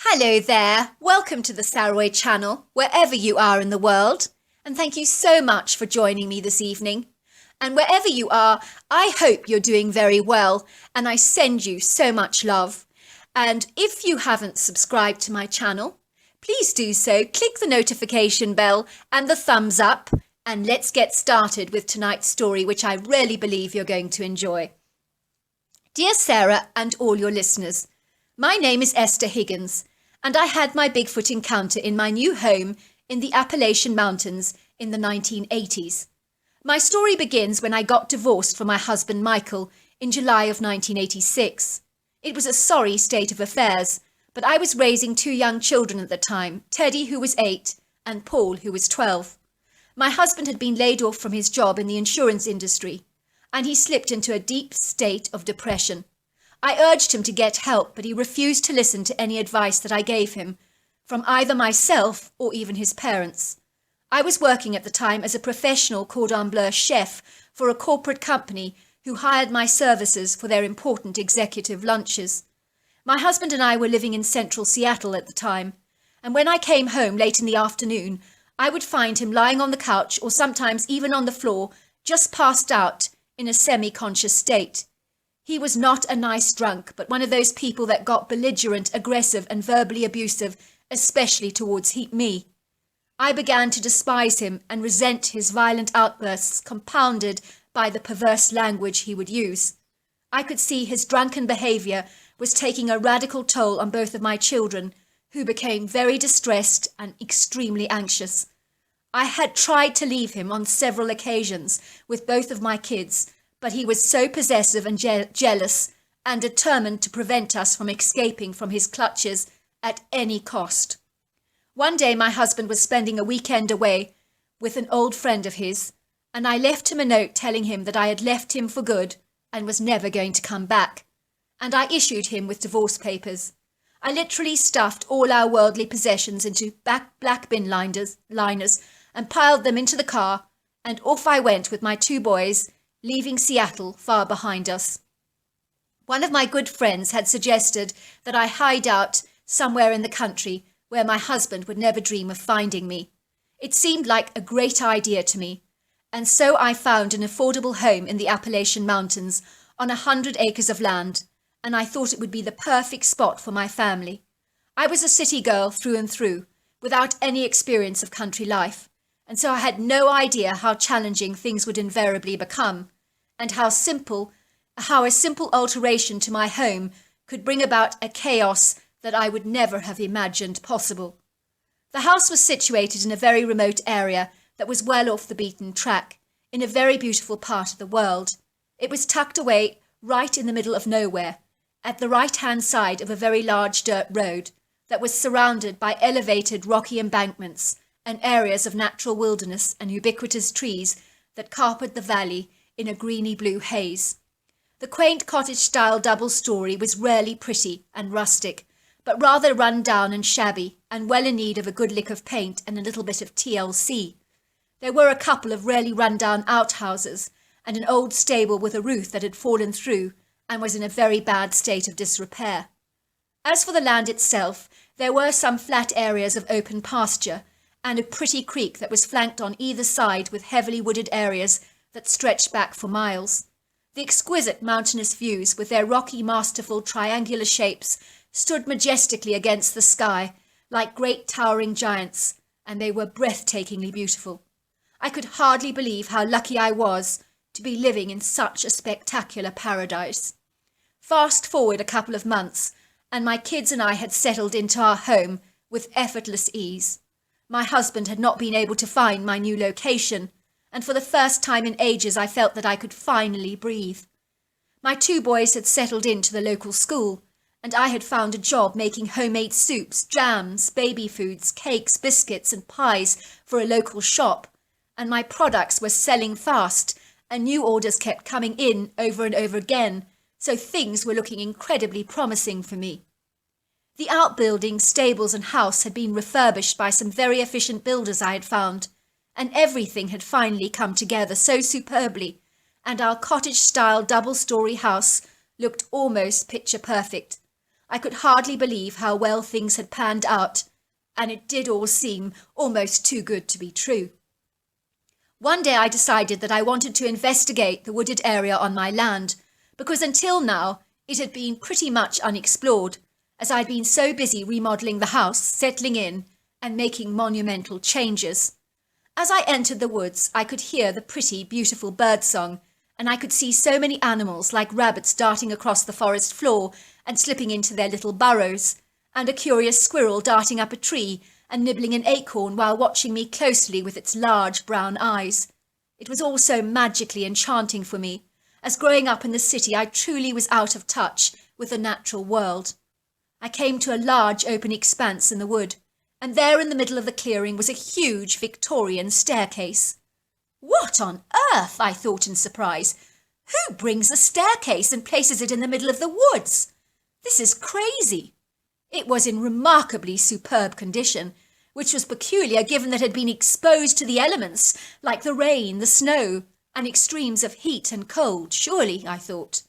Hello there, welcome to the Saroy channel, wherever you are in the world, and thank you so much for joining me this evening. And wherever you are, I hope you're doing very well, and I send you so much love. And if you haven't subscribed to my channel, please do so, click the notification bell and the thumbs up, and let's get started with tonight's story, which I really believe you're going to enjoy. Dear Sarah and all your listeners, my name is Esther Higgins, and I had my Bigfoot encounter in my new home in the Appalachian Mountains in the 1980s. My story begins when I got divorced from my husband Michael in July of 1986. It was a sorry state of affairs, but I was raising two young children at the time, Teddy, who was 8, and Paul, who was 12. My husband had been laid off from his job in the insurance industry, and he slipped into a deep state of depression. I urged him to get help, but he refused to listen to any advice that I gave him, from either myself or even his parents. I was working at the time as a professional cordon bleu chef for a corporate company who hired my services for their important executive lunches. My husband and I were living in central Seattle at the time, and when I came home late in the afternoon, I would find him lying on the couch or sometimes even on the floor, just passed out in a semi-conscious state. He was not a nice drunk, but one of those people that got belligerent, aggressive and verbally abusive, especially towards me. I began to despise him and resent his violent outbursts, compounded by the perverse language he would use. I could see his drunken behaviour was taking a radical toll on both of my children, who became very distressed and extremely anxious. I had tried to leave him on several occasions with both of my kids, but he was so possessive and jealous and determined to prevent us from escaping from his clutches at any cost. One day my husband was spending a weekend away with an old friend of his, and I left him a note telling him that I had left him for good and was never going to come back, and I issued him with divorce papers. I literally stuffed all our worldly possessions into black bin liners and piled them into the car, and off I went with my two boys, leaving Seattle far behind us. One of my good friends had suggested that I hide out somewhere in the country where my husband would never dream of finding me. It seemed like a great idea to me, and so I found an affordable home in the Appalachian Mountains on 100 acres of land, and I thought it would be the perfect spot for my family. I was a city girl through and through, without any experience of country life, and so I had no idea how challenging things would invariably become, and how a simple alteration to my home could bring about a chaos that I would never have imagined possible. The house was situated in a very remote area that was well off the beaten track, in a very beautiful part of the world. It was tucked away right in the middle of nowhere, at the right-hand side of a very large dirt road that was surrounded by elevated rocky embankments and areas of natural wilderness and ubiquitous trees that carpeted the valley in a greeny blue haze. The quaint cottage-style double-storey was rarely pretty and rustic, but rather run down and shabby, and well in need of a good lick of paint and a little bit of TLC. There were a couple of really run-down outhouses, and an old stable with a roof that had fallen through and was in a very bad state of disrepair. As for the land itself, there were some flat areas of open pasture, and a pretty creek that was flanked on either side with heavily wooded areas that stretched back for miles. The exquisite mountainous views, with their rocky, masterful, triangular shapes, stood majestically against the sky, like great towering giants, and they were breathtakingly beautiful. I could hardly believe how lucky I was to be living in such a spectacular paradise. Fast forward a couple of months, and my kids and I had settled into our home with effortless ease. My husband had not been able to find my new location, and for the first time in ages I felt that I could finally breathe. My two boys had settled into the local school, and I had found a job making homemade soups, jams, baby foods, cakes, biscuits and pies for a local shop, and my products were selling fast, and new orders kept coming in over and over again, so things were looking incredibly promising for me. The outbuildings, stables and house had been refurbished by some very efficient builders I had found, and everything had finally come together so superbly, and our cottage-style double-storey house looked almost picture perfect. I could hardly believe how well things had panned out, and it did all seem almost too good to be true. One day I decided that I wanted to investigate the wooded area on my land, because until now it had been pretty much unexplored, as I'd been so busy remodelling the house, settling in, and making monumental changes. As I entered the woods, I could hear the pretty, beautiful birdsong, and I could see so many animals like rabbits darting across the forest floor and slipping into their little burrows, and a curious squirrel darting up a tree and nibbling an acorn while watching me closely with its large brown eyes. It was all so magically enchanting for me, as growing up in the city I truly was out of touch with the natural world. I came to a large open expanse in the wood, and there in the middle of the clearing was a huge Victorian staircase. What on earth? I thought in surprise. Who brings a staircase and places it in the middle of the woods? This is crazy. It was in remarkably superb condition, which was peculiar given that it had been exposed to the elements like the rain, the snow, and extremes of heat and cold, surely, I thought.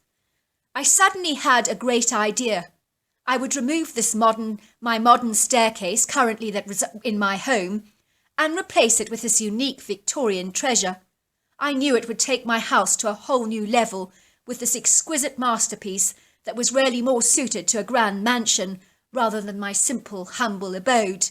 I suddenly had a great idea. I would remove my modern staircase, currently that was in my home, and replace it with this unique Victorian treasure. I knew it would take my house to a whole new level with this exquisite masterpiece that was really more suited to a grand mansion rather than my simple, humble abode.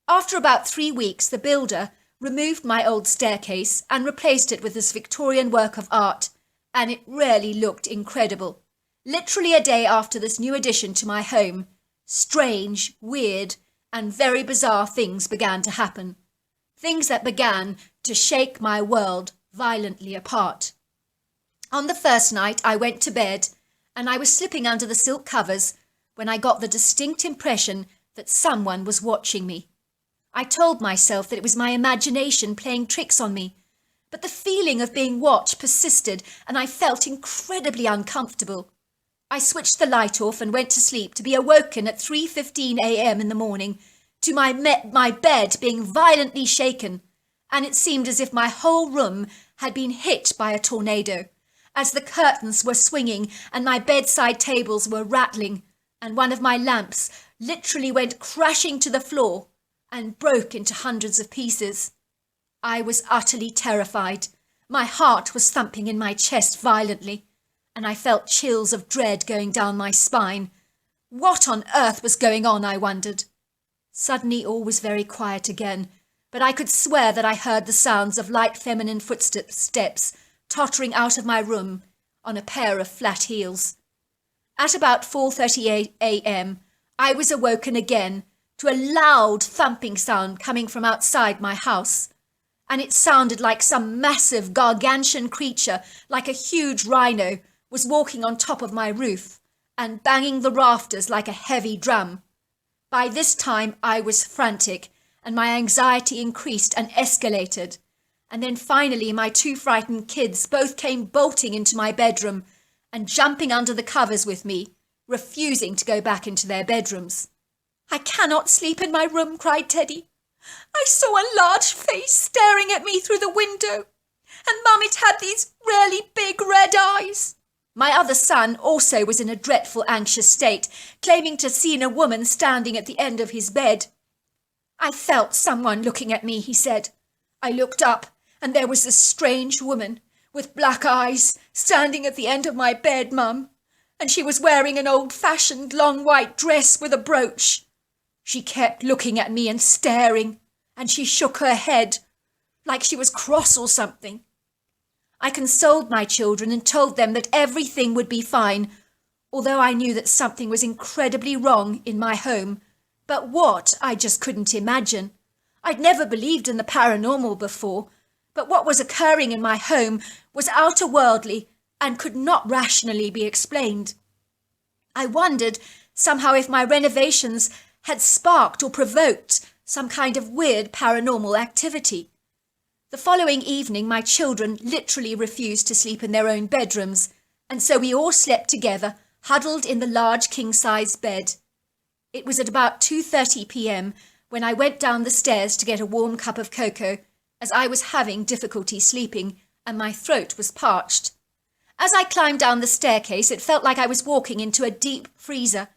After about 3 weeks, the builder removed my old staircase and replaced it with this Victorian work of art, and it really looked incredible. Literally a day after this new addition to my home, strange, weird, and very bizarre things began to happen. Things that began to shake my world violently apart. On the first night, I went to bed, and I was slipping under the silk covers when I got the distinct impression that someone was watching me. I told myself that it was my imagination playing tricks on me, but the feeling of being watched persisted, and I felt incredibly uncomfortable. I switched the light off and went to sleep, to be awoken at 3:15 a.m. in the morning to my bed being violently shaken, and it seemed as if my whole room had been hit by a tornado, as the curtains were swinging and my bedside tables were rattling, and one of my lamps literally went crashing to the floor and broke into hundreds of pieces. I was utterly terrified. My heart was thumping in my chest violently, and I felt chills of dread going down my spine. What on earth was going on, I wondered. Suddenly all was very quiet again, but I could swear that I heard the sounds of light feminine footsteps tottering out of my room on a pair of flat heels. At about 4:30 a.m., I was awoken again to a loud thumping sound coming from outside my house, and it sounded like some massive gargantuan creature, like a huge rhino, was walking on top of my roof and banging the rafters like a heavy drum. By this time I was frantic, and my anxiety increased and escalated. And then finally my 2 frightened kids both came bolting into my bedroom and jumping under the covers with me, refusing to go back into their bedrooms. "I cannot sleep in my room," cried Teddy. "I saw a large face staring at me through the window, and Mum, it had these really big red eyes." My other son also was in a dreadful, anxious state, claiming to have seen a woman standing at the end of his bed. "I felt someone looking at me," he said. "I looked up, and there was this strange woman with black eyes standing at the end of my bed, Mum, and she was wearing an old-fashioned long white dress with a brooch. She kept looking at me and staring, and she shook her head like she was cross or something." I consoled my children and told them that everything would be fine, although I knew that something was incredibly wrong in my home. But what, I just couldn't imagine. I'd never believed in the paranormal before, but what was occurring in my home was outer-worldly and could not rationally be explained. I wondered somehow if my renovations had sparked or provoked some kind of weird paranormal activity. The following evening, my children literally refused to sleep in their own bedrooms, and so we all slept together, huddled in the large king-size bed. It was at about 2:30 p.m. when I went down the stairs to get a warm cup of cocoa, as I was having difficulty sleeping and my throat was parched. As I climbed down the staircase, it felt like I was walking into a deep freezer,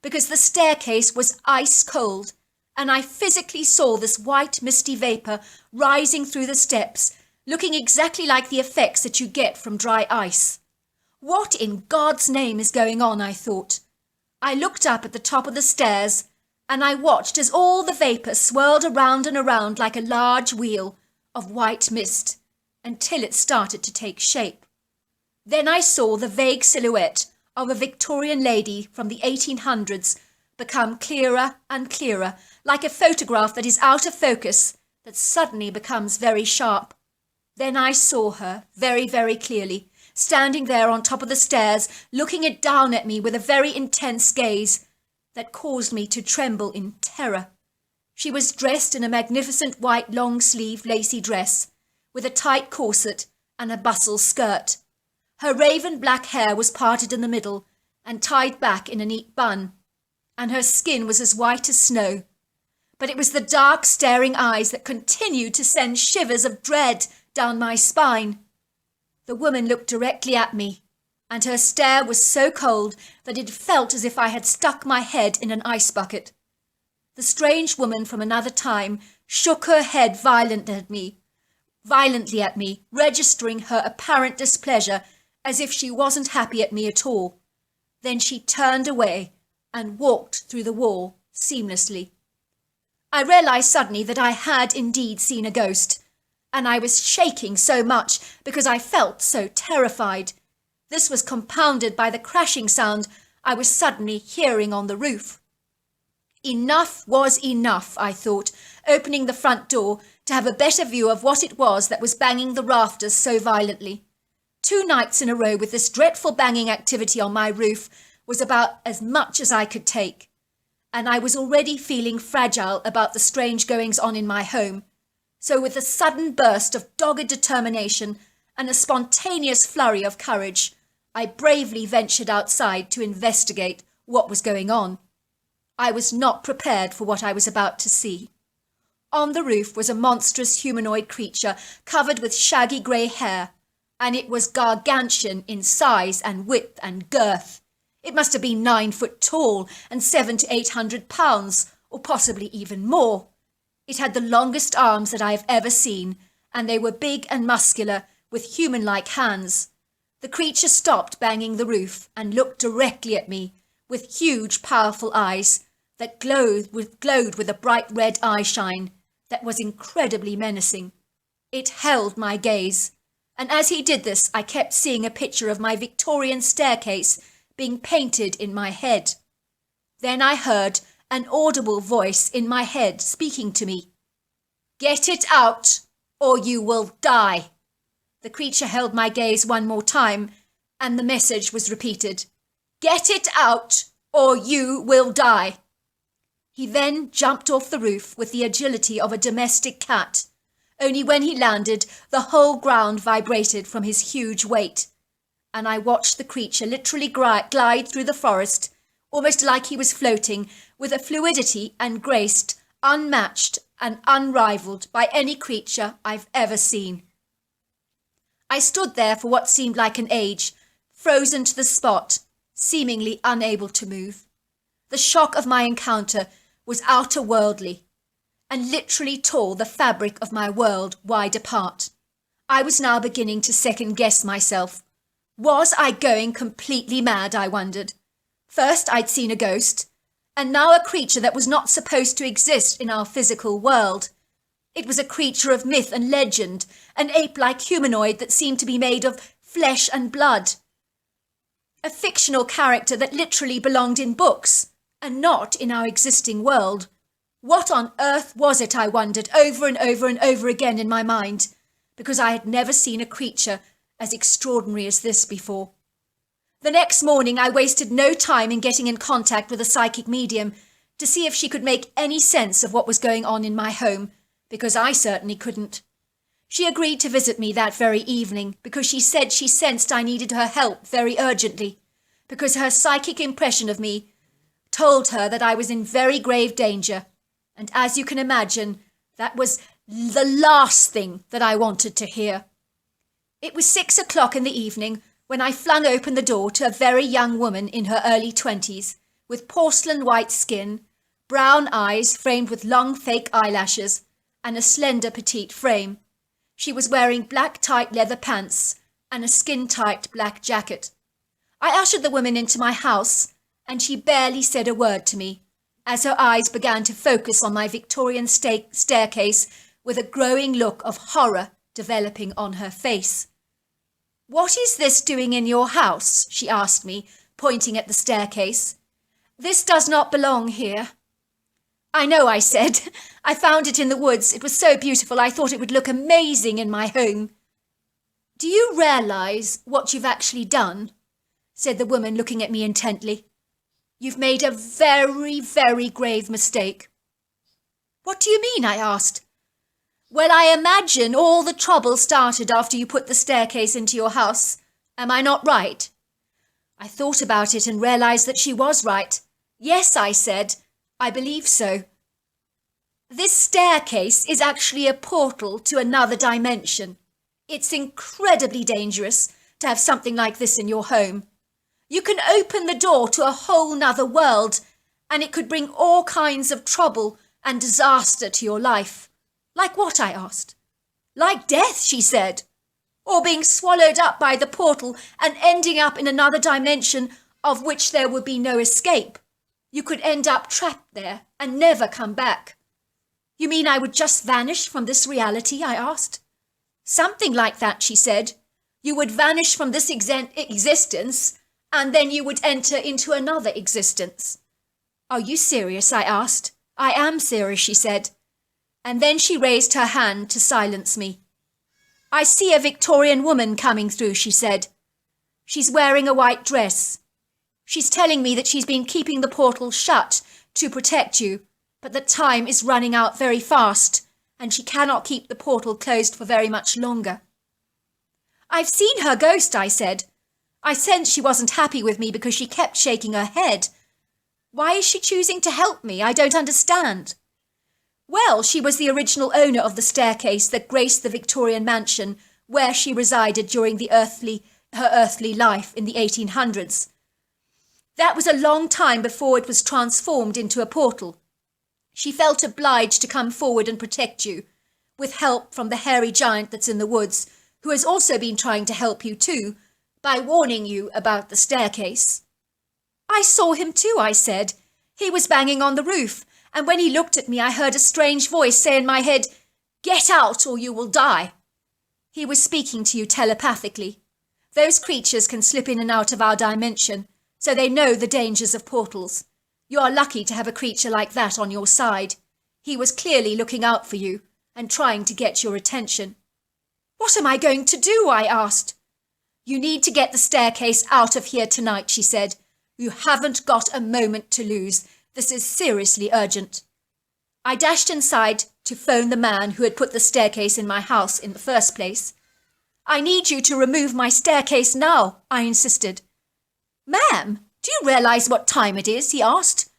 because the staircase was ice cold, and I physically saw this white misty vapour rising through the steps, looking exactly like the effects that you get from dry ice. What in God's name is going on, I thought. I looked up at the top of the stairs, and I watched as all the vapour swirled around and around like a large wheel of white mist, until it started to take shape. Then I saw the vague silhouette of a Victorian lady from the 1800s become clearer and clearer, like a photograph that is out of focus that suddenly becomes very sharp. Then I saw her very, very clearly, standing there on top of the stairs, looking it down at me with a very intense gaze that caused me to tremble in terror. She was dressed in a magnificent white long-sleeved lacy dress, with a tight corset and a bustle skirt. Her raven black hair was parted in the middle and tied back in a neat bun, and her skin was as white as snow. But it was the dark, staring eyes that continued to send shivers of dread down my spine. The woman looked directly at me, and her stare was so cold that it felt as if I had stuck my head in an ice bucket. The strange woman from another time shook her head violently at me, registering her apparent displeasure as if she wasn't happy at me at all. Then she turned away and walked through the wall seamlessly. I realized suddenly that I had indeed seen a ghost, and I was shaking so much because I felt so terrified. This was compounded by the crashing sound I was suddenly hearing on the roof. Enough was enough, I thought, opening the front door to have a better view of what it was that was banging the rafters so violently. 2 nights in a row with this dreadful banging activity on my roof was about as much as I could take, and I was already feeling fragile about the strange goings-on in my home. So with a sudden burst of dogged determination and a spontaneous flurry of courage, I bravely ventured outside to investigate what was going on. I was not prepared for what I was about to see. On the roof was a monstrous humanoid creature covered with shaggy grey hair, and it was gargantuan in size and width and girth. It must have been 9 foot tall and 700 to 800 pounds, or possibly even more. It had the longest arms that I have ever seen, and they were big and muscular, with human-like hands. The creature stopped banging the roof and looked directly at me, with huge, powerful eyes that glowed with a bright red eyeshine that was incredibly menacing. It held my gaze, and as he did this, I kept seeing a picture of my Victorian staircase being painted in my head. Then I heard an audible voice in my head speaking to me. "Get it out, or you will die." The creature held my gaze one more time, and the message was repeated. "Get it out, or you will die." He then jumped off the roof with the agility of a domestic cat. Only when he landed, the whole ground vibrated from his huge weight, and I watched the creature literally glide through the forest, almost like he was floating, with a fluidity and grace unmatched and unrivalled by any creature I've ever seen. I stood there for what seemed like an age, frozen to the spot, seemingly unable to move. The shock of my encounter was outer-worldly, and literally tore the fabric of my world wide apart. I was now beginning to second-guess myself. Was I going completely mad, I wondered. First I'd seen a ghost, and now a creature that was not supposed to exist in our physical world. It was a creature of myth and legend, an ape-like humanoid that seemed to be made of flesh and blood. A fictional character that literally belonged in books, and not in our existing world. What on earth was it, I wondered, over and over and over again in my mind, because I had never seen a creature as extraordinary as this before. The next morning I wasted no time in getting in contact with a psychic medium to see if she could make any sense of what was going on in my home, because I certainly couldn't. She agreed to visit me that very evening because she said she sensed I needed her help very urgently, because her psychic impression of me told her that I was in very grave danger, and as you can imagine, that was the last thing that I wanted to hear. It was 6 o'clock in the evening when I flung open the door to a very young woman in her early 20s, with porcelain white skin, brown eyes framed with long fake eyelashes, and a slender petite frame. She was wearing black tight leather pants and a skin-tight black jacket. I ushered the woman into my house, and she barely said a word to me, as her eyes began to focus on my Victorian staircase with a growing look of horror developing on her face. "What is this doing in your house?" she asked me, pointing at the staircase. "This does not belong here." "I know," I said. "I found it in the woods. It was so beautiful I thought it would look amazing in my home." "Do you realise what you've actually done?" said the woman, looking at me intently. "You've made a very, very grave mistake." "What do you mean?" I asked. "Well, I imagine all the trouble started after you put the staircase into your house. Am I not right?" I thought about it and realised that she was right. "Yes," I said, "I believe so. This staircase is actually a portal to another dimension. It's incredibly dangerous to have something like this in your home. You can open the door to a whole nother world, and it could bring all kinds of trouble and disaster to your life." "Like what?" I asked. "Like death," she said. "Or being swallowed up by the portal and ending up in another dimension of which there would be no escape. You could end up trapped there and never come back." "You mean I would just vanish from this reality?" I asked. "Something like that," she said. "You would vanish from this existence, and then you would enter into another existence." "Are you serious?" I asked. "I am serious," she said. And then she raised her hand to silence me. "I see a Victorian woman coming through," she said. "She's wearing a white dress. She's telling me that she's been keeping the portal shut to protect you, but that time is running out very fast, and she cannot keep the portal closed for very much longer." "I've seen her ghost," I said. I sensed she wasn't happy with me because she kept shaking her head. "Why is she choosing to help me? I don't understand." "Well, she was the original owner of the staircase that graced the Victorian mansion where she resided during her earthly life in the 1800s. That was a long time before it was transformed into a portal. She felt obliged to come forward and protect you, with help from the hairy giant that's in the woods, who has also been trying to help you too, by warning you about the staircase." "I saw him too," I said. "He was banging on the roof, and when he looked at me I heard a strange voice say in my head, 'Get out or you will die.' He was speaking to you telepathically. Those creatures can slip in and out of our dimension, so they know the dangers of portals. You are lucky to have a creature like that on your side. He was clearly looking out for you and trying to get your attention." "What am I going to do?" I asked. "You need to get the staircase out of here tonight," she said. "You haven't got a moment to lose. This is seriously urgent." I dashed inside to phone the man who had put the staircase in my house in the first place. "I need you to remove my staircase now," I insisted. "Ma'am, do you realise what time it is?" he asked.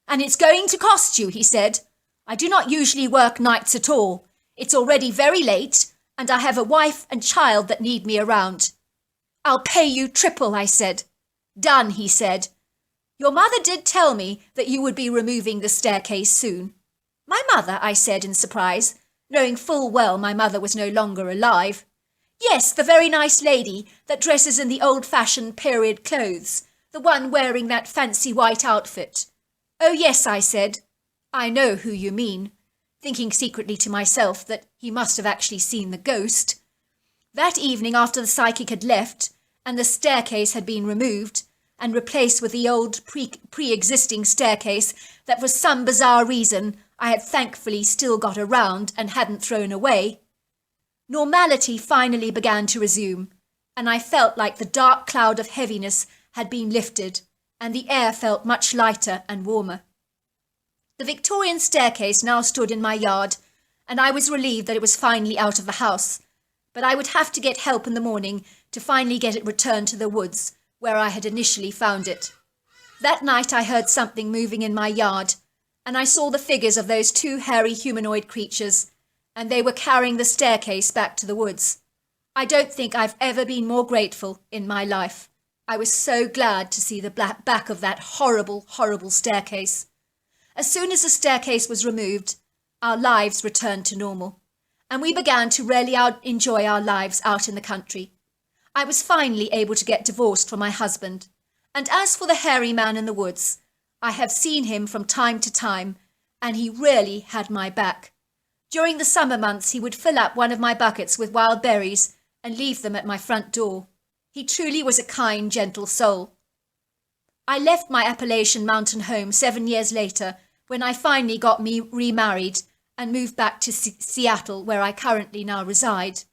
"And it's going to cost you," he said. "I do not usually work nights at all. It's already very late, and I have a wife and child that need me around." "I'll pay you triple," I said. "Done," he said. "Your mother did tell me that you would be removing the staircase soon." "My mother?" I said in surprise, knowing full well my mother was no longer alive. "Yes, the very nice lady that dresses in the old-fashioned period clothes, the one wearing that fancy white outfit." "Oh yes," I said. "I know who you mean," thinking secretly to myself that he must have actually seen the ghost. That evening, after the psychic had left and the staircase had been removed and replaced with the old pre-existing staircase that for some bizarre reason I had thankfully still got around and hadn't thrown away, normality finally began to resume, and I felt like the dark cloud of heaviness had been lifted, and the air felt much lighter and warmer. The Victorian staircase now stood in my yard, and I was relieved that it was finally out of the house, but I would have to get help in the morning to finally get it returned to the woods where I had initially found it. That night I heard something moving in my yard, and I saw the figures of those two hairy humanoid creatures, and they were carrying the staircase back to the woods. I don't think I've ever been more grateful in my life. I was so glad to see the back of that horrible, horrible staircase. As soon as the staircase was removed, our lives returned to normal, and we began to really enjoy our lives out in the country. I was finally able to get divorced from my husband, and as for the hairy man in the woods, I have seen him from time to time, and he really had my back. During the summer months, he would fill up one of my buckets with wild berries and leave them at my front door. He truly was a kind, gentle soul. I left my Appalachian mountain home 7 years later when I finally got me remarried and moved back to Seattle, where I currently now reside.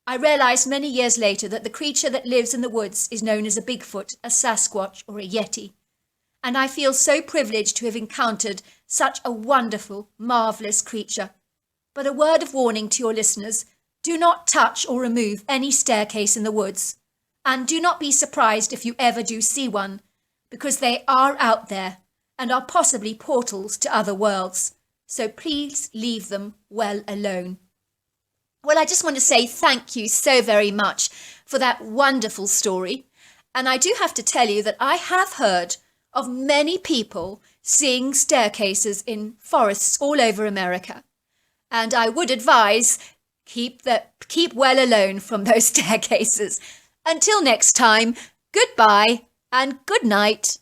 I realized many years later that the creature that lives in the woods is known as a Bigfoot, a Sasquatch, or a Yeti. And I feel so privileged to have encountered such a wonderful, marvellous creature. But a word of warning to your listeners, do not touch or remove any staircase in the woods. And do not be surprised if you ever do see one, because they are out there and are possibly portals to other worlds. So please leave them well alone. Well, I just want to say thank you so very much for that wonderful story. And I do have to tell you that I have heard of many people seeing staircases in forests all over America. And I would advise keep well alone from those staircases. Until next time, goodbye and good night.